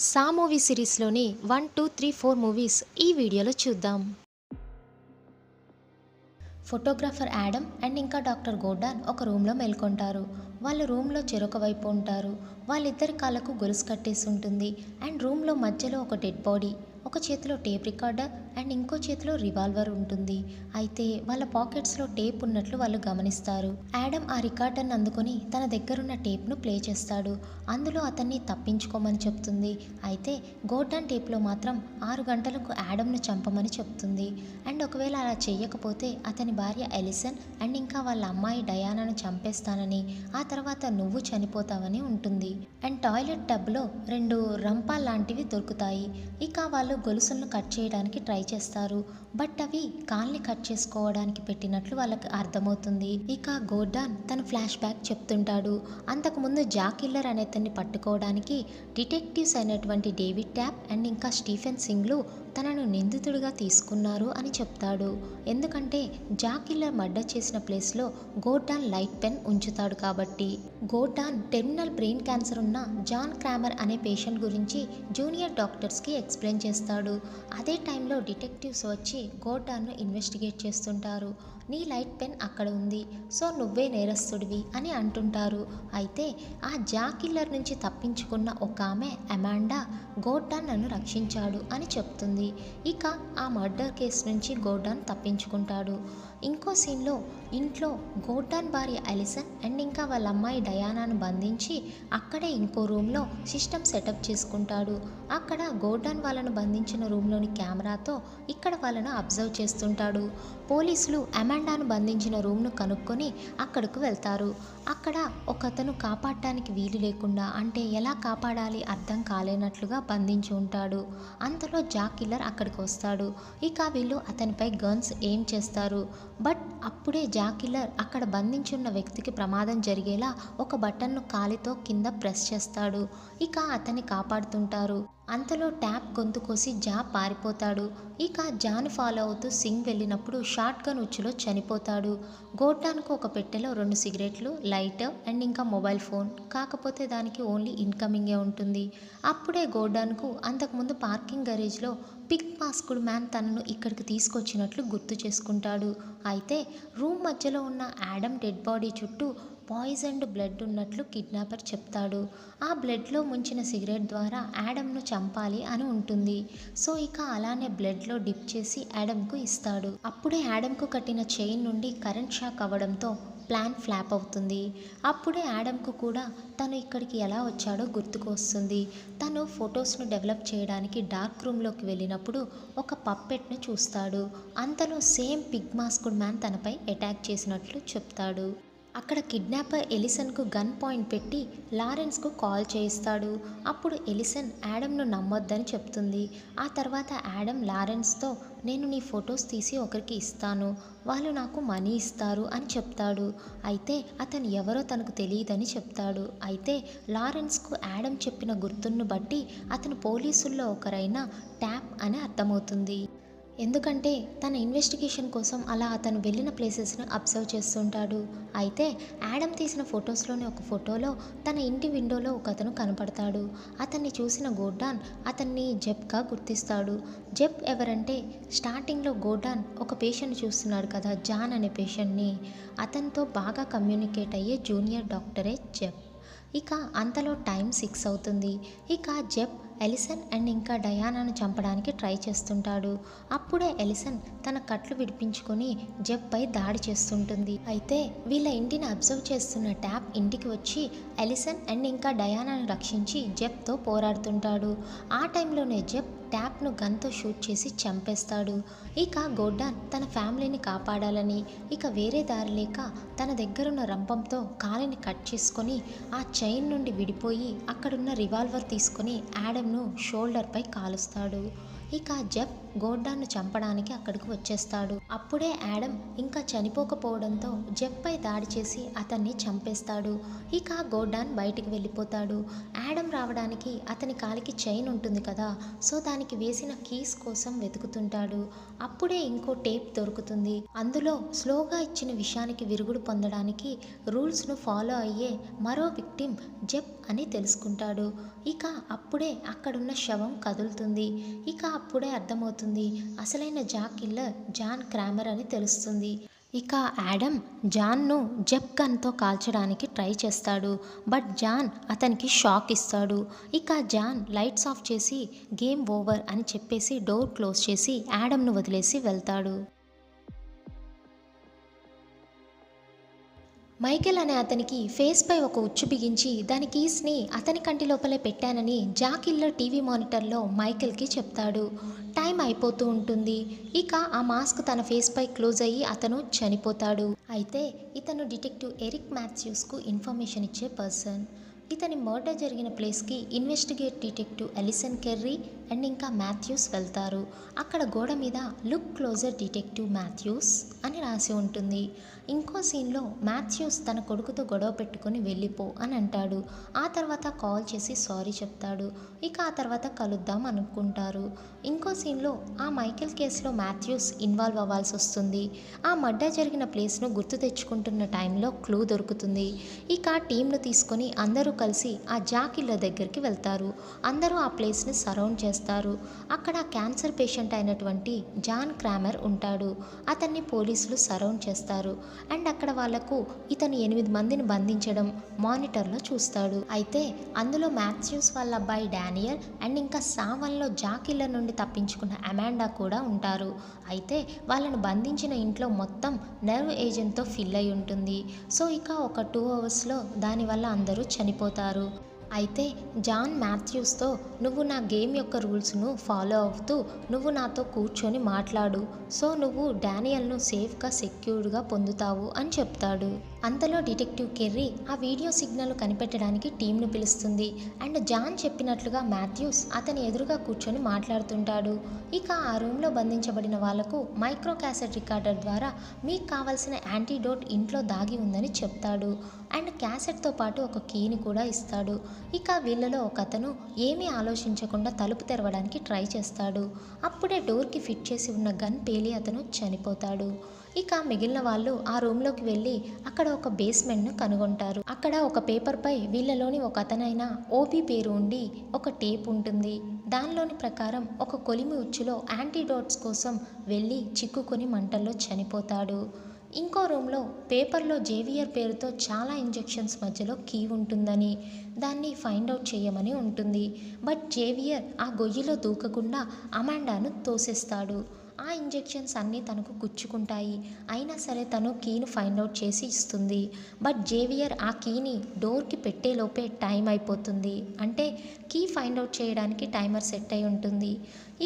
సా movie సిరీస్లోని 1, 2, 3, 4 movies ఈ వీడియోలో చూద్దాం. ఫోటోగ్రాఫర్ యాడమ్ అండ్ ఇంకా డాక్టర్ గోర్డాన్ ఒక రూమ్లో మేల్కొంటారు. వాళ్ళ రూమ్లో చెరొక వైపు ఉంటారు. వాళ్ళిద్దరి కాళ్ళకు గొలుసు కట్టేసి ఉంటుంది. అండ్ రూమ్లో మధ్యలో ఒక డెడ్ బాడీ, ఒక చేతిలో టేప్ రికార్డర్ అండ్ ఇంకో చేతిలో రివాల్వర్ ఉంటుంది. అయితే వాళ్ళ పాకెట్స్లో టేప్ ఉన్నట్లు వాళ్ళు గమనిస్తారు. యాడమ్ ఆ రికార్డర్ని అందుకొని తన దగ్గరున్న టేప్ను ప్లే చేస్తాడు. అందులో అతన్ని తప్పించుకోమని చెప్తుంది. అయితే గోర్డాన్ టేప్లో మాత్రం 6 గంటలకు యాడమ్ను చంపమని చెప్తుంది. అండ్ ఒకవేళ అలా చెయ్యకపోతే అతని భార్య ఎలిసన్ అండ్ ఇంకా వాళ్ళ అమ్మాయి డయానాను చంపేస్తానని, ఆ తర్వాత నువ్వు చనిపోతావని ఉంటుంది. అండ్ టాయిలెట్ టబ్లో 2 రంపాల్ లాంటివి దొరుకుతాయి. ఇక వాళ్ళు గొలుసులను కట్ చేయడానికి ట్రై చేస్తారు. బట్ అవి కాల్ని కట్ చేసుకోవడానికి పెట్టినట్లు వాళ్ళకి అర్థమవుతుంది. ఇక గోర్డాన్ తన ఫ్లాష్ బ్యాక్ చెప్తుంటాడు. అంతకుముందు జాక్ కిల్లర్ అనేతన్ని పట్టుకోవడానికి డిటెక్టివ్స్ అయినటువంటి డేవిడ్ ట్యాప్ అండ్ ఇంకా స్టీఫెన్ సింగ్లు తనను నిందితుడిగా తీసుకున్నారు అని చెప్తాడు. ఎందుకంటే జాక్ కిల్లర్ మర్డర్ చేసిన ప్లేస్లో గోర్డాన్ లైట్ పెన్ ఉంచుతాడు కాబట్టి. గోర్డాన్ టెర్మినల్ బ్రెయిన్ క్యాన్సర్ ఉన్న జాన్ క్రామర్ అనే పేషెంట్ గురించి జూనియర్ డాక్టర్స్కి ఎక్స్ప్లెయిన్ చేస్తాడు. అదే టైంలో డిటెక్టివ్స్ వచ్చి గోర్డాన్ను ఇన్వెస్టిగేట్ చేస్తుంటారు. నీ లైట్ పెన్ అక్కడ ఉంది, సో నువ్వే నేరస్తుడివి అని అంటుంటారు. అయితే ఆ జాక్ కిల్లర్ నుంచి తప్పించుకున్న ఒక ఆమె అమాండా గోర్డాన్ నన్ను రక్షించాడు అని చెప్తుంది. ఇక ఆ మర్డర్ కేసు నుంచి గోర్డాన్ తప్పించుకుంటాడు. ఇంకో సీన్లో ఇంట్లో గోర్డాన్ భార్య ఎలిసన్ అండ్ ఇంకా వాళ్ళ అమ్మాయి డయానాను బంధించి అక్కడే ఇంకో రూమ్లో సిస్టమ్ సెటప్ చేసుకుంటాడు. అక్కడ గోర్డాన్ వాళ్ళను బంధించిన రూమ్లోని కెమెరాతో ఇక్కడ వాళ్ళను అబ్జర్వ్ చేస్తుంటాడు. పోలీసులు అమాండాను బంధించిన రూమ్ను కనుక్కొని అక్కడకు వెళ్తారు. అక్కడ ఒకతను కాపాడటానికి వీలు లేకుండా, అంటే ఎలా కాపాడాలి అర్థం కాలేనట్లుగా బంధించి ఉంటాడు. అంతలో జాక్ కిల్లర్ అక్కడికి వస్తాడు. ఇక వీళ్ళు అతనిపై గన్స్ ఏం చేస్తారు. బట్ అప్పుడే జాక్ కిల్లర్ అక్కడ బంధించున్న వ్యక్తికి ప్రమాదం జరిగేలా ఒక బటన్ను కాలితో కింద ప్రెస్ చేస్తాడు. ఇక అతన్ని కాపాడుతుంటారు. అంతలో ట్యాప్ గొంతు కోసి జా పారిపోతాడు. ఇక జాను ఫాలో అవుతూ సింగ్ వెళ్ళినప్పుడు షార్ట్ గన్ ఉచ్చులో చనిపోతాడు. గోర్డాన్కు ఒక పెట్టెలో 2 సిగరెట్లు, లైటర్ అండ్ ఇంకా మొబైల్ ఫోన్, కాకపోతే దానికి ఓన్లీ ఇన్కమింగే ఉంటుంది. అప్పుడే గోర్డాన్కు అంతకుముందు పార్కింగ్ గరేజ్లో పిగ్ మాస్కుడ్ మ్యాన్ తనను ఇక్కడికి తీసుకొచ్చినట్లు గుర్తు చేసుకుంటాడు. అయితే రూమ్ మధ్యలో ఉన్న యాడమ్ డెడ్ బాడీ చుట్టూ పాయిజన్డ్ బ్లడ్ ఉన్నట్లు కిడ్నాపర్ చెప్తాడు. ఆ బ్లడ్లో ముంచిన సిగరెట్ ద్వారా యాడమ్ను చంపాలి అని ఉంటుంది. సో ఇక అలానే బ్లడ్లో డిప్ చేసి యాడమ్కు ఇస్తాడు. అప్పుడే యాడమ్కు కట్టిన చైన్ నుండి కరెంట్ షాక్ అవ్వడంతో ప్లాన్ ఫ్లాప్ అవుతుంది. అప్పుడే యాడమ్కు కూడా తను ఇక్కడికి ఎలా వచ్చాడో గుర్తుకు వస్తుంది. తను ఫొటోస్ను డెవలప్ చేయడానికి డార్క్ రూమ్లోకి వెళ్ళినప్పుడు ఒక పప్పెట్ను చూస్తాడు. అంతలో సేమ్ పిగ్ మాస్కుడ్ మ్యాన్ తనపై అటాక్ చేసినట్లు చెప్తాడు. అక్కడ కిడ్నాపర్ ఎలిసన్కు గన్ పాయింట్ పెట్టి లారెన్స్కు కాల్ చేయిస్తాడు. అప్పుడు ఎలిసన్ యాడమ్ను నమ్మొద్దని చెప్తుంది. ఆ తర్వాత యాడమ్ లారెన్స్తో నేను నీ ఫొటోస్ తీసి ఒకరికి ఇస్తాను, వాళ్ళు నాకు మనీ ఇస్తారు అని చెప్తాడు. అయితే అతను ఎవరో తనకు తెలియదని చెప్తాడు. అయితే లారెన్స్కు యాడమ్ చెప్పిన గుర్తును బట్టి అతను పోలీసుల్లో ఒకరైన ట్యాప్ అని అర్థమవుతుంది. ఎందుకంటే తన ఇన్వెస్టిగేషన్ కోసం అలా అతను వెళ్ళిన ప్లేసెస్ను అబ్జర్వ్ చేస్తుంటాడు. అయితే యాడమ్ తీసిన ఫొటోస్లోని ఒక ఫోటోలో తన ఇంటి విండోలో ఒక అతను కనపడతాడు. అతన్ని చూసిన గోర్డాన్ అతన్ని జెబ్గా గుర్తిస్తాడు. జెబ్ ఎవరంటే స్టార్టింగ్లో గోర్డాన్ ఒక పేషెంట్ చూస్తున్నాడు కదా, జాన్ అనే పేషెంట్ని, అతనితో బాగా కమ్యూనికేట్ అయ్యే జూనియర్ డాక్టరే జెబ్. ఇక అంతలో టైం 6 అవుతుంది. ఇక జెబ్ ఎలిసన్ అండ్ ఇంకా డయానాను చంపడానికి ట్రై చేస్తుంటాడు. అప్పుడే ఎలిసన్ తన కట్లు విడిపించుకొని జెబ్పై దాడి చేస్తుంటుంది. అయితే వీళ్ళ ఇంటిని అబ్జర్వ్ చేస్తున్న ట్యాప్ ఇంటికి వచ్చి ఎలిసన్ అండ్ ఇంకా డయానాను రక్షించి జెబ్తో పోరాడుతుంటాడు. ఆ టైంలోనే జెబ్ ట్యాప్ను గన్తో షూట్ చేసి చంపేస్తాడు. ఇక గోర్డాన్ తన ఫ్యామిలీని కాపాడాలని ఇక వేరే దారి లేక తన దగ్గరున్న రంపంతో కాలిని కట్ చేసుకొని ఆ చైన్ నుండి విడిపోయి అక్కడున్న రివాల్వర్ తీసుకొని యాడమ్ను షోల్డర్పై కాలుస్తాడు. ఇక జెఫ్ గోర్డాన్ను చంపడానికి అక్కడికి వచ్చేస్తాడు. అప్పుడే యాడమ్ ఇంకా చనిపోకపోవడంతో జెఫ్ పై దాడి చేసి అతన్ని చంపేస్తాడు. ఇక గోర్డాన్ బయటికి వెళ్ళిపోతాడు. యాడమ్ రావడానికి అతని కాలికి చైన్ ఉంటుంది కదా, సో దానికి వేసిన కీస్ కోసం వెతుకుతుంటాడు. అప్పుడే ఇంకో టేప్ దొరుకుతుంది. అందులో స్లోగా ఇచ్చిన విషయానికి విరుగుడు పొందడానికి రూల్స్ను ఫాలో అయ్యే మరో విక్టిమ్ జెఫ్ అని తెలుసుకుంటాడు. ఇక అప్పుడే అక్కడున్న శవం కదులుతుంది. ఇక అప్పుడే అర్థమవుతుంది అసలైన కిల్లర్ జాన్ క్రామర్ అని తెలుస్తుంది. ఇక యాడమ్ జాన్ను జెఫ్ గన్తో కాల్చడానికి ట్రై చేస్తాడు. బట్ జాన్ అతనికి షాక్ ఇస్తాడు. ఇక జాన్ లైట్స్ ఆఫ్ చేసి గేమ్ ఓవర్ అని చెప్పేసి డోర్ క్లోజ్ చేసి యాడమ్ను వదిలేసి వెళ్తాడు. మైకేల్ అనే అతనికి ఫేస్ పై ఒక ఉచ్చు బిగించి దాని కీస్ని అతని కంటి లోపలే పెట్టానని కిల్లర్ టీవీ మానిటర్లో మైకేల్కి చెప్తాడు. టైం అయిపోతూ ఉంటుంది. ఇక ఆ మాస్క్ తన ఫేస్ పై క్లోజ్ అయ్యి అతను చనిపోతాడు. అయితే ఇతను డిటెక్టివ్ ఎరిక్ మాథ్యూస్కు ఇన్ఫర్మేషన్ ఇచ్చే పర్సన్. ఇతని మర్డర్ జరిగిన ప్లేస్కి investigate detective Allison Kerry and ఇంకా మాథ్యూస్ వెళ్తారు. అక్కడ గోడ మీద లుక్ క్లోజర్ డిటెక్టివ్ మాథ్యూస్ అని రాసి ఉంటుంది. ఇంకో సీన్లో మాథ్యూస్ తన కొడుకుతో గొడవ పెట్టుకొని వెళ్ళిపో అని అంటాడు. ఆ తర్వాత కాల్ చేసి సారీ చెప్తాడు. ఇక ఆ తర్వాత కలుద్దాం అనుకుంటారు. ఇంకో సీన్లో ఆ మైకేల్ కేసులో మాథ్యూస్ ఇన్వాల్వ్ అవ్వాల్సి వస్తుంది. ఆ మర్డర్ జరిగిన ప్లేస్ను గుర్తు తెచ్చుకుంటున్న టైంలో క్లూ దొరుకుతుంది. ఇక టీంను తీసుకొని అందరూ కలిసి ఆ కిల్లర్ దగ్గరికి వెళ్తారు. అందరూ ఆ ప్లేస్ని సరౌండ్ చేస్తారు. అక్కడ క్యాన్సర్ పేషెంట్ అయినటువంటి జాన్ క్రామర్ ఉంటాడు. అతన్ని పోలీసులు సరౌండ్ చేస్తారు. అండ్ అక్కడ వాళ్లకు ఇతను 8 మందిని బంధించడం మానిటర్లో చూస్తాడు. అయితే అందులో మాథ్యూస్ వాళ్ళ అబ్బాయి డానియల్ అండ్ ఇంకా సావన్లో కిల్లర్ నుండి తప్పించుకున్న అమాండా కూడా ఉంటారు. అయితే వాళ్ళను బంధించిన ఇంట్లో మొత్తం నర్వ్ ఏజెంట్తో ఫిల్ అయి ఉంటుంది. సో ఇక ఒక 2 అవర్స్లో దానివల్ల అందరూ చనిపోతారు. అయితే జాన్ మాథ్యూస్తో నువ్వు నా గేమ్ యొక్క రూల్స్ను ఫాలో అవుతూ నువ్వు నాతో కూర్చొని మాట్లాడు, సో నువ్వు డానియల్ను సేఫ్గా సెక్యూర్డ్గా పొందుతావు అని చెప్తాడు. అంతలో డిటెక్టివ్ కెర్రీ ఆ వీడియో సిగ్నల్ కనిపెట్టడానికి టీంను పిలుస్తుంది. అండ్ జాన్ చెప్పినట్లుగా మాథ్యూస్ అతని ఎదురుగా కూర్చొని మాట్లాడుతుంటాడు. ఇక ఆ రూమ్లో బంధించబడిన వాళ్లకు మైక్రో క్యాసెట్ రికార్డర్ ద్వారా మీకు కావాల్సిన యాంటీడోట్ ఇంట్లో దాగి ఉందని చెప్తాడు. అండ్ క్యాసెట్తో పాటు ఒక కీని కూడా ఇస్తాడు. ఇక వీళ్ళలో ఒకతను ఏమీ ఆలోచించకుండా తలుపు తెరవడానికి ట్రై చేస్తాడు. అప్పుడే డోర్కి ఫిట్ చేసి ఉన్న గన్ పేలి అతను చనిపోతాడు. ఇక మిగిలిన వాళ్ళు ఆ రూమ్లోకి వెళ్ళి అక్కడ ఒక బేస్మెంట్ను కనుగొంటారు. అక్కడ ఒక పేపర్పై వీళ్ళలోని ఒక అతనైన ఓబీ పేరు ఉండి ఒక టేప్ ఉంటుంది. దానిలోని ప్రకారం ఒక కొలిమి ఉచ్చులో యాంటీడోట్స్ కోసం వెళ్ళి చిక్కుకొని మంటల్లో చనిపోతాడు. ఇంకో రూమ్లో పేపర్లో జేవియర్ పేరుతో చాలా ఇంజెక్షన్స్ మధ్యలో కీ ఉంటుందని, దాన్ని ఫైండ్ అవుట్ చేయమని ఉంటుంది. బట్ జేవియర్ ఆ గొయ్యిలో దూకకుండా అమాండాను తోసేస్తాడు. ఆ ఇంజెక్షన్స్ అన్నీ తనకు గుచ్చుకుంటాయి. అయినా సరే తను కీను ఫైండ్ అవుట్ చేసి ఇస్తుంది. బట్ జేవియర్ ఆ కీని డోర్కి పెట్టేలోపే టైం అయిపోతుంది. అంటే కీ ఫైండ్ అవుట్ చేయడానికి టైమర్ సెట్ అయి ఉంటుంది.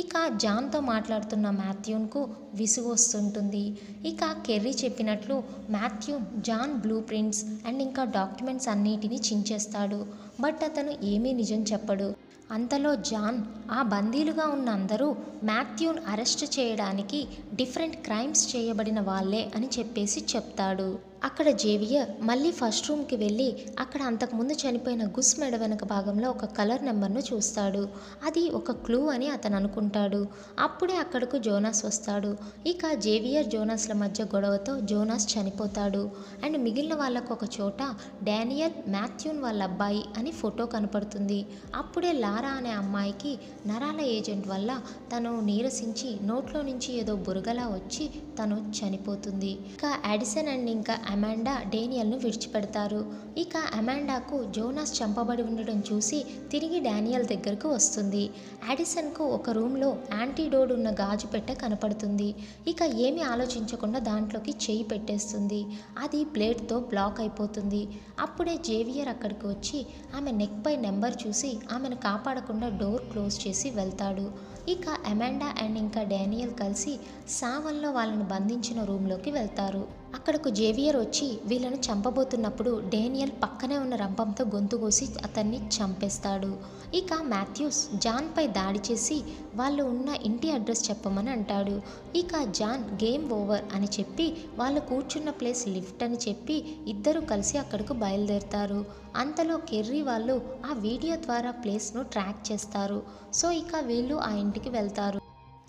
ఇక జాన్తో మాట్లాడుతున్న మాథ్యూన్కు విసుగు వస్తుంటుంది. ఇక కెర్రీ చెప్పినట్లు Matthew John blueprints and ఇంకా డాక్యుమెంట్స్ అన్నిటినీ చించేస్తాడు. బట్ అతను ఏమీ నిజం చెప్పడు. అంతలో జాన్ ఆ బందీలుగా ఉన్న అందరూ మాథ్యూన్ అరెస్ట్ చేయడానికి డిఫరెంట్ క్రైమ్స్ చేయబడిన వాళ్ళే అని చెప్పేసి చెప్తాడు. అక్కడ జేవియర్ మళ్ళీ ఫస్ట్ రూమ్కి వెళ్ళి అక్కడ అంతకుముందు చనిపోయిన గుస్ మెడ వెనక భాగంలో ఒక కలర్ నెంబర్ను చూస్తాడు. అది ఒక క్లూ అని అతను అనుకుంటాడు. అప్పుడే అక్కడకు జోనాస్ వస్తాడు. ఇక జేవియర్ జోనాస్ల మధ్య గొడవతో జోనాస్ చనిపోతాడు. అండ్ మిగిలిన వాళ్ళకు ఒక చోట డానియల్ మాథ్యూన్ వాళ్ళ అబ్బాయి అని ఫోటో కనపడుతుంది. అప్పుడే లారా అనే అమ్మాయికి నరాల ఏజెంట్ వల్ల తను నీరసించి నోట్లో నుంచి ఏదో బురగలా వచ్చి తను చనిపోతుంది. ఇక యాడిసన్ అండ్ ఇంకా అమాండా డానియల్ను విడిచిపెడతారు. ఇక అమాండాకు జోనాస్ చంపబడి ఉండడం చూసి తిరిగి డానియల్ దగ్గరకు వస్తుంది. యాడిసన్కు ఒక రూమ్లో యాంటీడోడ్ ఉన్న గాజు పెట్టె కనపడుతుంది. ఇక ఏమీ ఆలోచించకుండా దాంట్లోకి చేయి పెట్టేస్తుంది. అది బ్లేడ్తో బ్లాక్ అయిపోతుంది. అప్పుడే జేవియర్ అక్కడికి వచ్చి ఆమె నెక్ పై నెంబర్ చూసి ఆమెను కాపాడకుండా డోర్ క్లోజ్ చేసి వెళ్తాడు. ఇక అమాండా అండ్ ఇంకా డానియల్ కలిసి సావన్లో వాళ్ళను బంధించిన రూమ్లోకి వెళ్తారు. అక్కడకు జేవియర్ వచ్చి వీళ్ళను చంపబోతున్నప్పుడు డేనియల్ పక్కనే ఉన్న రంపంతో గొంతు కోసి అతన్ని చంపేస్తాడు. ఇక మాథ్యూస్ జాన్పై దాడి చేసి వాళ్ళు ఉన్న ఇంటి అడ్రస్ చెప్పమని అంటాడు. ఇక జాన్ గేమ్ ఓవర్ అని చెప్పి వాళ్ళు కూర్చున్న ప్లేస్ లిఫ్ట్ అని చెప్పి ఇద్దరు కలిసి అక్కడకు బయలుదేరుతారు. అంతలో కెర్రీ వాళ్ళు ఆ వీడియో ద్వారా ప్లేస్ను ట్రాక్ చేస్తారు. సో ఇక వీళ్ళు ఆ ఇంటికి వెళ్తారు.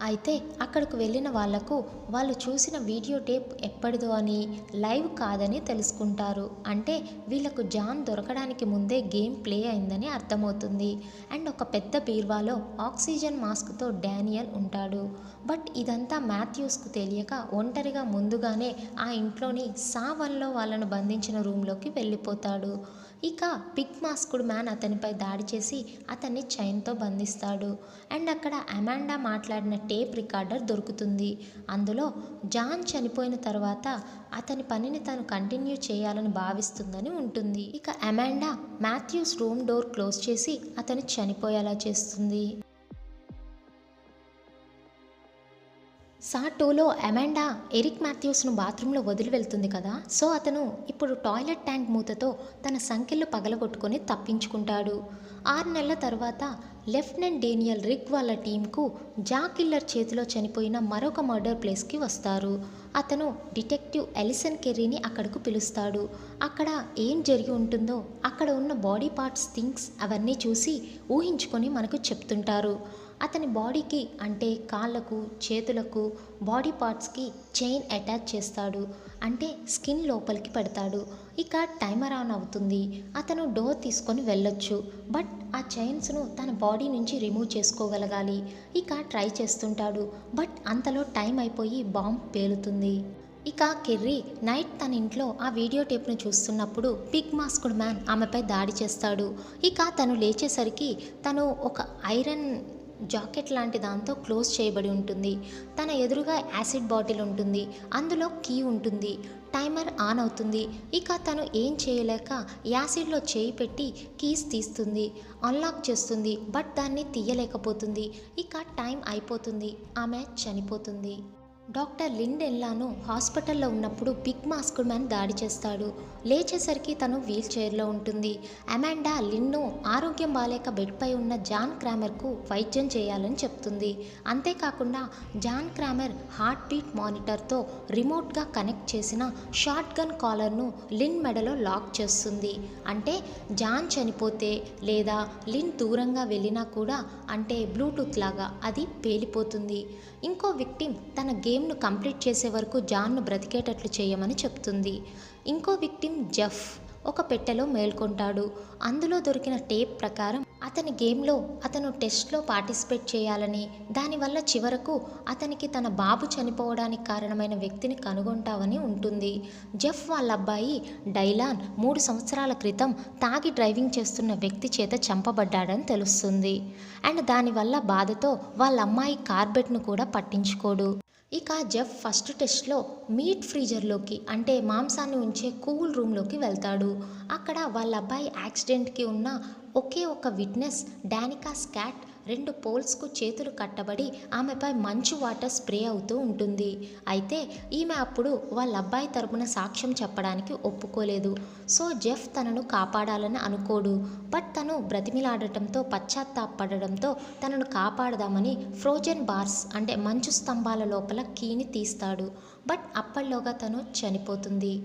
అయితే అక్కడకు వెళ్ళిన వాళ్లకు వాళ్ళు చూసిన వీడియో టేప్ ఎప్పటిదో అని, లైవ్ కాదని తెలుసుకుంటారు. అంటే వీళ్ళకు జాన్ దొరకడానికి ముందే గేమ్ ప్లే అయిందని అర్థమవుతుంది. అండ్ ఒక పెద్ద బీర్వాలో ఆక్సిజన్ మాస్క్తో డానియల్ ఉంటాడు. బట్ ఇదంతా మాథ్యూస్కు తెలియక ఒంటరిగా ముందుగానే ఆ ఇంట్లోని సావన్లో వాళ్ళను బంధించిన రూమ్లోకి వెళ్ళిపోతాడు. ఇక పిగ్ మాస్కుడ్ మ్యాన్ అతనిపై దాడి చేసి అతన్ని చైన్తో బంధిస్తాడు. అండ్ అక్కడ అమాండా మాట్లాడిన టేప్ రికార్డర్ దొరుకుతుంది. అందులో జాన్ చనిపోయిన తర్వాత అతని పనిని తను కంటిన్యూ చేయాలని భావిస్తుందని ఉంటుంది. ఇక Amanda Matthews room door close చేసి అతను చనిపోయేలా చేస్తుంది. సా 2లో అమాండా ఎరిక్ మాథ్యూస్ను బాత్రూంలో వదిలి వెళ్తుంది కదా. సో అతను ఇప్పుడు టాయిలెట్ ట్యాంక్ మూతతో తన సంకెళ్ళు పగలగొట్టుకొని తప్పించుకుంటాడు. 6 నెలల తర్వాత లెఫ్టినెంట్ డేనియల్ రిగ్ వాళ్ళ టీంకు జా కిల్లర్ చేతిలో చనిపోయిన మరొక మర్డర్ ప్లేస్కి వస్తారు. అతను డిటెక్టివ్ ఎలిసన్ కెర్రీని అక్కడకు పిలుస్తాడు. అక్కడ ఏం జరిగి ఉంటుందో అక్కడ ఉన్న బాడీ పార్ట్స్ థింగ్స్ అవన్నీ చూసి ఊహించుకొని మనకు చెప్తుంటారు. అతని బాడీకి అంటే కాళ్ళకు చేతులకు బాడీ పార్ట్స్కి చైన్ అటాచ్ చేస్తాడు. అంటే స్కిన్ లోపలికి పెడతాడు. ఇక టైమర్ ఆన్ అవుతుంది. అతను డోర్ తీసుకొని వెళ్ళొచ్చు. బట్ ఆ చైన్స్ను తన బాడీ నుంచి రిమూవ్ చేసుకోగలగాలి. ఇక ట్రై చేస్తుంటాడు. బట్ అంతలో టైం అయిపోయి బాంబ్ పేలుతుంది. ఇక కెర్రీ నైట్ తన ఇంట్లో ఆ వీడియో టేప్ను చూస్తున్నప్పుడు పిగ్ మాస్కుడ్ మ్యాన్ ఆమెపై దాడి చేస్తాడు. ఇక తను లేచేసరికి తను ఒక ఐరన్ జాకెట్ లాంటి దాంతో క్లోజ్ చేయబడి ఉంటుంది. తన ఎదురుగా యాసిడ్ బాటిల్ ఉంటుంది. అందులో కీ ఉంటుంది. టైమర్ ఆన్ అవుతుంది. ఇక తను ఏం చేయలేక యాసిడ్లో చేయి పెట్టి కీస్ తీస్తుంది. అన్లాక్ చేస్తుంది. బట్ దాన్ని తీయలేకపోతుంది. ఇక టైం అయిపోతుంది. ఆమె చనిపోతుంది. డాక్టర్ లిండెన్లాను హాస్పిటల్లో ఉన్నప్పుడు పిగ్ మాస్కుడ్ మ్యాన్ దాడి చేస్తాడు. లేచేసరికి తను వీల్ చైర్లో ఉంటుంది. అమాండా లిన్ను ఆరోగ్యం బాలేక బెడ్పై ఉన్న జాన్ క్రామర్కు వైద్యం చేయాలని చెప్తుంది. అంతేకాకుండా జాన్ క్రామర్ హార్ట్ బీట్ మానిటర్తో రిమోట్గా కనెక్ట్ చేసిన షార్ట్ గన్ కాలర్ను లిన్ మెడలో లాక్ చేస్తుంది. అంటే జాన్ చనిపోతే లేదా లిన్ దూరంగా వెళ్ళినా కూడా అంటే బ్లూటూత్ లాగా అది పేలిపోతుంది. ఇంకో విక్టిమ్ తన గేమ్ను కంప్లీట్ చేసే వరకు జాన్ను బ్రతికేటట్లు చేయమని చెప్తుంది. ఇంకో విక్టిమ్ జెఫ్ ఒక పెట్టెలో మేల్కొంటాడు. అందులో దొరికిన టేప్ ప్రకారం అతని గేమ్లో అతను టెస్ట్లో పార్టిసిపేట్ చేయాలని, దానివల్ల చివరకు అతనికి తన బాబు చనిపోవడానికి కారణమైన వ్యక్తిని కనుగొంటావని ఉంటుంది. జెఫ్ వాళ్ళ అబ్బాయి డైలాన్ 3 సంవత్సరాల క్రితం తాగి డ్రైవింగ్ చేస్తున్న వ్యక్తి చేత చంపబడ్డాడని తెలుస్తుంది. అండ్ దానివల్ల బాధతో వాళ్ళ అమ్మాయి కార్బెట్ను కూడా పట్టించుకోడు. ఇక జెఫ్ ఫస్ట్ టెస్ట్లో మీట్ ఫ్రీజర్లోకి అంటే మాంసాన్ని ఉంచే కూల్ రూమ్లోకి వెళ్తాడు. అక్కడ వాళ్ళ అబ్బాయి యాక్సిడెంట్కి ఉన్న ఒకే ఒక విట్నెస్ డానికా స్కాట్ 2 పోల్స్కు చేతులు కట్టబడి ఆమెపై మంచు వాటర్ స్ప్రే అవుతూ ఉంటుంది. అయితే ఈమె అప్పుడు వాళ్ళ అబ్బాయి తరపున సాక్ష్యం చెప్పడానికి ఒప్పుకోలేదు. సో జెఫ్ తనను కాపాడాలని అనుకోడు. బట్ తను బ్రతిమిలాడటంతో పశ్చాత్తాపడడంతో తనను కాపాడదామని ఫ్రోజన్ బార్స్ అంటే మంచు స్తంభాల లోపల కీని తీస్తాడు. బట్ అప్పట్లోగా తను చనిపోతుంది.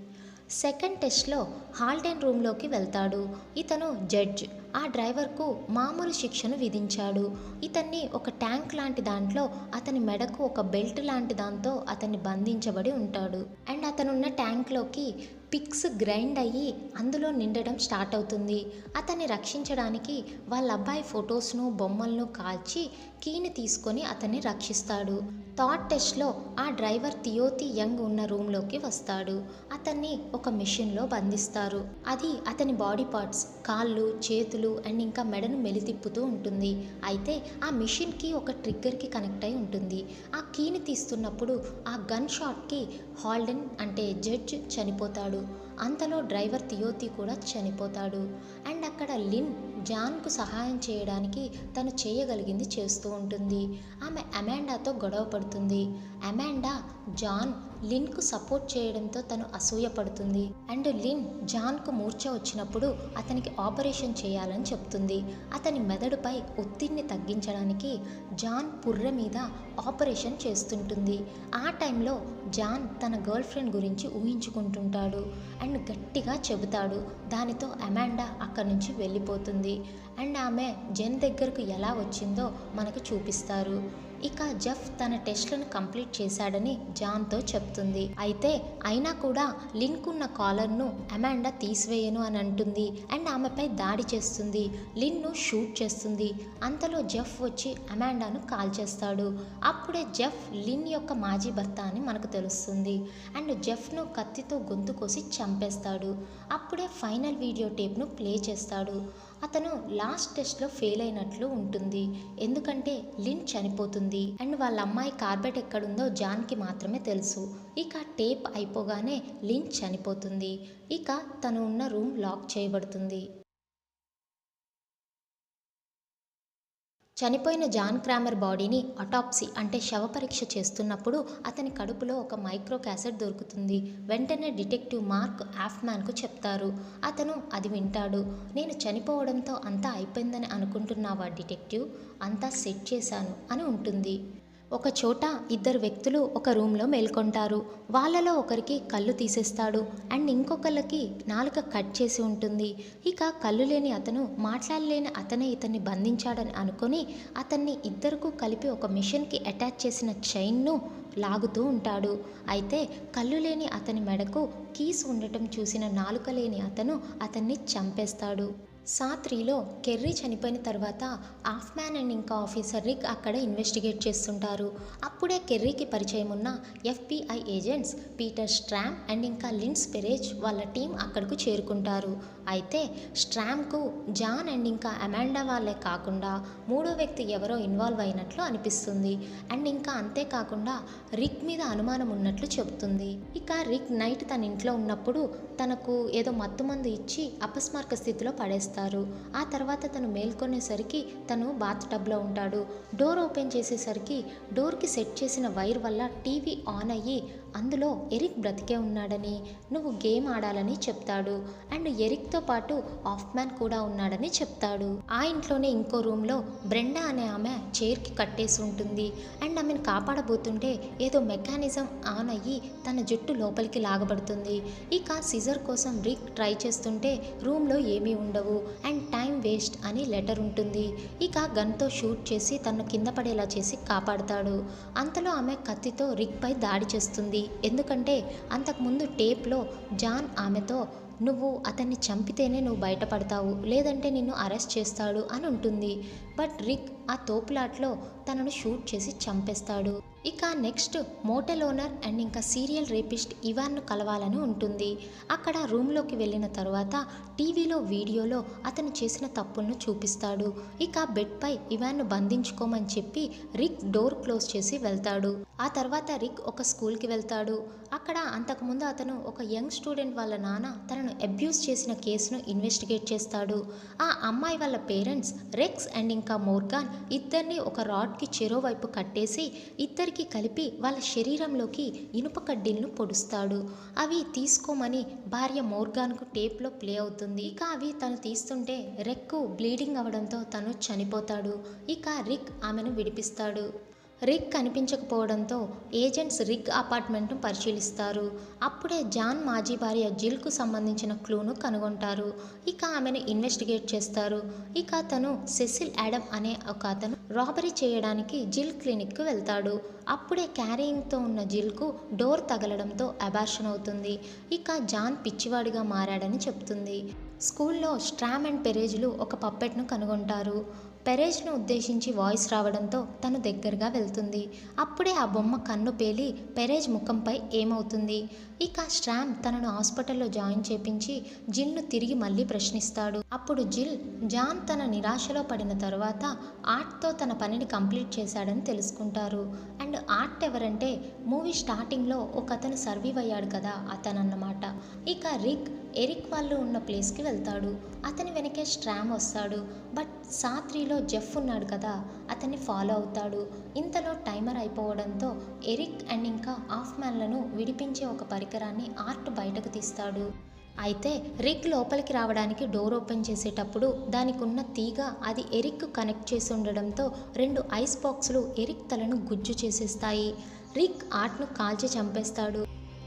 సెకండ్ టెస్ట్లో హాల్డెన్ రూమ్లోకి వెళ్తాడు. ఇతను జడ్జ్ ఆ డ్రైవర్కు మామూలు శిక్షను విధించాడు. ఇతన్ని ఒక ట్యాంక్ లాంటి దాంట్లో అతని మెడకు ఒక బెల్ట్ లాంటి దాంతో అతన్ని బంధించబడి ఉంటాడు. అండ్ అతనున్న ట్యాంక్లోకి పిక్స్ గ్రైండ్ అయ్యి అందులో నిండడం స్టార్ట్ అవుతుంది. అతన్ని రక్షించడానికి వాళ్ళ అబ్బాయి ఫొటోస్ను బొమ్మలను కాల్చి కీని తీసుకొని అతన్ని రక్షిస్తాడు. థర్డ్ టెస్ట్లో ఆ డ్రైవర్ థియోతి యంగ్ ఉన్న రూమ్లోకి వస్తాడు. అతన్ని ఒక మిషన్లో బంధిస్తారు. అది అతని బాడీ పార్ట్స్ కాళ్ళు చేతులు అండ్ ఇంకా మెడను మెలితిప్పుతూ ఉంటుంది. అయితే ఆ మిషన్కి ఒక ట్రిగ్గర్కి కనెక్ట్ అయి ఉంటుంది. ఆ కీని తీస్తున్నప్పుడు ఆ గన్ షాట్కి హాల్డెన్ అంటే జడ్జ్ చనిపోతాడు. అంతలో డ్రైవర్ థియోతి కూడా చనిపోతాడు. అండ్ అక్కడ లిన్ జాన్కు సహాయం చేయడానికి తను చేయగలిగింది చేస్తూ ఉంటుంది. ఆమె అమాండాతో గొడవ పడుతుంది. అమాండా జాన్ లిన్కు సపోర్ట్ చేయడంతో తను అసూయపడుతుంది. అండ్ లిన్ జాన్కు మూర్ఛ వచ్చినప్పుడు అతనికి ఆపరేషన్ చేయాలని చెప్తుంది. అతని మెదడుపై ఒత్తిడిని తగ్గించడానికి జాన్ పుర్రె మీద ఆపరేషన్ చేస్తుంటుంది. ఆ టైంలో జాన్ తన గర్ల్ ఫ్రెండ్ గురించి ఊహించుకుంటుంటాడు అండ్ గట్టిగా చెబుతాడు. దానితో అమాండా అక్కడి నుంచి వెళ్ళిపోతుంది. అండ్ ఆమె జెన్ దగ్గరకు ఎలా వచ్చిందో మనకు చూపిస్తారు. ఇక జెఫ్ తన టెస్ట్లను కంప్లీట్ చేశాడని జాన్తో చెప్తుంది. అయితే అయినా కూడా లిన్కున్న కాలర్ను అమాండా తీసివేయను అని అంటుంది అండ్ ఆమెపై దాడి చేస్తుంది. లిన్ను షూట్ చేస్తుంది. అంతలో జెఫ్ వచ్చి అమాండాను కాల్ చేస్తాడు. అప్పుడే జెఫ్ లిన్ యొక్క మాజీ భర్త అని మనకు తెలుస్తుంది. అండ్ జెఫ్ను కత్తితో గొంతు కోసి చంపేస్తాడు. అప్పుడే ఫైనల్ వీడియో టేప్ను ప్లే చేస్తాడు. అతను లాస్ట్ టెస్ట్లో ఫెయిల్ అయినట్లు ఉంటుంది. ఎందుకంటే లిన్ చనిపోతుంది అండ్ వాళ్ళ అమ్మాయి కార్బెట్ ఎక్కడుందో జాన్కి మాత్రమే తెలుసు. ఇక టేప్ అయిపోగానే లిన్ చనిపోతుంది. ఇక తను ఉన్న రూమ్ లాక్ చేయబడుతుంది. చనిపోయిన జాన్ క్రామర్ బాడీని అటాప్సీ అంటే శవ పరీక్ష చేస్తున్నప్పుడు అతని కడుపులో ఒక మైక్రో క్యాసెట్ దొరుకుతుంది. వెంటనే డిటెక్టివ్ మార్క్ ఆఫ్మ్యాన్కు చెప్తారు. అతను అది వింటాడు. నేను చనిపోవడంతో అంతా అయిపోయిందని అనుకుంటున్నావా డిటెక్టివ్? అంతా సెట్ చేశాను అని ఉంటుంది. ఒక చోట ఇద్దరు వ్యక్తులు ఒక రూమ్లో మేల్కొంటారు. వాళ్ళలో ఒకరికి కళ్ళు తీసేస్తాడు అండ్ ఇంకొకరికి నాలుక కట్ చేసి ఉంటుంది. ఇక కళ్ళు లేని అతను మాట్లాడలేని అతనే ఇతన్ని బంధించాడని అనుకొని అతన్ని ఇద్దరికి కలిపి ఒక మిషన్కి అటాచ్ చేసిన చైన్ను లాగుతూ ఉంటాడు. అయితే కళ్ళు లేని అతని మెడకు కీస్ ఉండటం చూసిన నాలుక లేని అతను అతన్ని చంపేస్తాడు. సా 3లో కెర్రీ చనిపోయిన తర్వాత ఆఫ్మ్యాన్ అండ్ ఇంకా ఆఫీసర్ రిక్ అక్కడ ఇన్వెస్టిగేట్ చేస్తుంటారు. అప్పుడే కెర్రీకి పరిచయం ఉన్న FBI agents Peter storm and ఇంకా లిండ్స్ పెరేజ్ వాళ్ళ టీం అక్కడకు చేరుకుంటారు. అయితే స్ట్రామ్కు జాన్ అండ్ ఇంకా అమాండా వాళ్ళే కాకుండా మూడో వ్యక్తి ఎవరో ఇన్వాల్వ్ అయినట్లు అనిపిస్తుంది. అండ్ ఇంకా అంతేకాకుండా రిక్ మీద అనుమానం ఉన్నట్లు చెబుతుంది. ఇక రిక్ నైట్ తన ఇంట్లో ఉన్నప్పుడు తనకు ఏదో మత్తుమందు ఇచ్చి అపస్మారక స్థితిలో పడేస్తారు. ఆ తర్వాత తను మేల్కొనేసరికి తను బాత్ టబ్లో ఉంటాడు. డోర్ ఓపెన్ చేసేసరికి డోర్కి సెట్ చేసిన వైర్ వల్ల టీవీ ఆన్ అయ్యి అందులో ఎరిక్ బ్రతికే ఉన్నాడని, నువ్వు గేమ్ ఆడాలని చెప్తాడు. అండ్ ఎరిక్తో పాటు ఆఫ్మ్యాన్ కూడా ఉన్నాడని చెప్తాడు. ఆ ఇంట్లోనే ఇంకో రూమ్లో బ్రెండా అనే ఆమె చైర్కి కట్టేసి ఉంటుంది. అండ్ ఆమెను కాపాడబోతుంటే ఏదో మెకానిజం ఆన్ అయ్యి తన జుట్టు లోపలికి లాగబడుతుంది. ఇక సిజర్ కోసం రిక్ ట్రై చేస్తుంటే రూమ్లో ఏమీ ఉండవు అండ్ టైం వేస్ట్ అని లెటర్ ఉంటుంది. ఇక గన్తో షూట్ చేసి తను కింద పడేలా చేసి కాపాడుతాడు. అంతలో ఆమె కత్తితో రిక్ పై దాడి చేస్తుంది. ఎందుకంటే అంతకుముందు టేప్లో జాన్ ఆమెతో నువ్వు అతన్ని చంపితేనే నువ్వు బయటపడతావు, లేదంటే నిన్ను అరెస్ట్ చేస్తాడు అని ఉంటుంది. బట్ రిక్ ఆ తోపులాట్లో తనను షూట్ చేసి చంపేస్తాడు. ఇక నెక్స్ట్ మోటెల్ ఓనర్ అండ్ ఇంకా సీరియల్ రేపిస్ట్ ఇవాన్ను కలవాలని ఉంటుంది. అక్కడ రూమ్లోకి వెళ్ళిన తర్వాత టీవీలో వీడియోలో అతను చేసిన తప్పులను చూపిస్తాడు. ఇక బెడ్పై ఇవాన్ను బంధించుకోమని చెప్పి రిక్ డోర్ క్లోజ్ చేసి వెళ్తాడు. ఆ తర్వాత రిక్ ఒక స్కూల్కి వెళ్తాడు. అక్కడ అంతకుముందు అతను ఒక యంగ్ స్టూడెంట్ వాళ్ళ నాన్న తనను అబ్యూస్ చేసిన కేసును ఇన్వెస్టిగేట్ చేస్తాడు. ఆ అమ్మాయి వాళ్ళ పేరెంట్స్ రెక్స్ అండ్ ఇంకా మోర్గాన్ ఇద్దరిని ఒక రాడ్కి చెరోవైపు కట్టేసి ఇద్దరికి కలిపి వాళ్ళ శరీరంలోకి ఇనుప కడ్డీలను పొడుస్తాడు. అవి తీసుకోమని భార్య మోర్గాన్కు టేప్లో ప్లే అవుతుంది. ఇక అవి తను తీస్తుంటే రెక్కు బ్లీడింగ్ అవడంతో తను చనిపోతాడు. ఇక రిక్ ఆమెను విడిపిస్తాడు. రిక్ కనిపించకపోవడంతో ఏజెంట్స్ రిక్ అపార్ట్మెంట్ను పరిశీలిస్తారు. అప్పుడే జాన్ మాజీ భార్య జిల్కు సంబంధించిన క్లూను కనుగొంటారు. ఇక ఆమెను ఇన్వెస్టిగేట్ చేస్తారు. ఇక తను సెసిల్ యాడమ్ అనే ఒక అతను రాబరీ చేయడానికి జిల్ క్లినిక్కు వెళ్తాడు. అప్పుడే క్యారీయింగ్తో ఉన్న జిల్కు డోర్ తగలడంతో అబార్షన్ అవుతుంది. ఇక జాన్ పిచ్చివాడిగా మారాడని చెప్తుంది. స్కూల్లో స్ట్రామ్ అండ్ పెరేజ్లు ఒక పప్పెట్ను కనుగొంటారు. పెరేజ్ను ఉద్దేశించి వాయిస్ రావడంతో తను దగ్గరగా వెళ్తుంది. అప్పుడే ఆ బొమ్మ కన్ను పేలి పెరేజ్ ముఖంపై ఏమవుతుంది. ఇక స్ట్రామ్ తనను హాస్పిటల్లో జాయిన్ చేపించి జిల్ను తిరిగి మళ్ళీ ప్రశ్నిస్తాడు. అప్పుడు జిల్ జాన్ తన నిరాశలో పడిన తర్వాత ఆర్ట్తో తన పనిని కంప్లీట్ చేశాడని తెలుసుకుంటారు. అండ్ ఆర్ట్ ఎవరంటే మూవీ స్టార్టింగ్లో ఒక అతను సర్వీవ్ అయ్యాడు కదా అతను అన్నమాట. ఇక రిక్ ఎరిక్ వాళ్ళు ఉన్న ప్లేస్కి వెళ్తాడు. అతని వెనకే స్ట్రామ్ వస్తాడు. బట్ సా 3లో జెఫ్ ఉన్నాడు కదా, అతన్ని ఫాలో అవుతాడు. ఇంతలో టైమర్ అయిపోవడంతో ఎరిక్ అండ్ ఇంకా హాఫ్ మ్యాన్లను విడిపించే ఒక పరికరాన్ని ఆర్ట్ బయటకు తీస్తాడు. అయితే రిగ్ లోపలికి రావడానికి డోర్ ఓపెన్ చేసేటప్పుడు దానికి ఉన్న తీగ అది ఎరిక్ కనెక్ట్ చేసి ఉండడంతో 2 ఐస్ బాక్సులు ఎరిక్ తలను గుజ్జు చేసేస్తాయి. రిగ్ ఆర్ట్ను కాల్చి చంపేస్తాడు.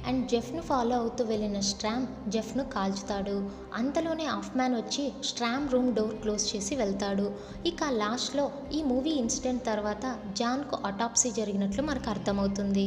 అండ్ జెఫ్ను ఫాలో అవుతూ వెళ్ళిన స్ట్రామ్ జెఫ్ను కాల్చుతాడు. అంతలోనే హాఫ్ మ్యాన్ వచ్చి స్ట్రామ్ రూమ్ డోర్ క్లోజ్ చేసి వెళ్తాడు. ఇక లాస్ట్లో ఈ మూవీ ఇన్సిడెంట్ తర్వాత జాన్కు అటాప్సీ జరిగినట్లు మనకు అర్థమవుతుంది.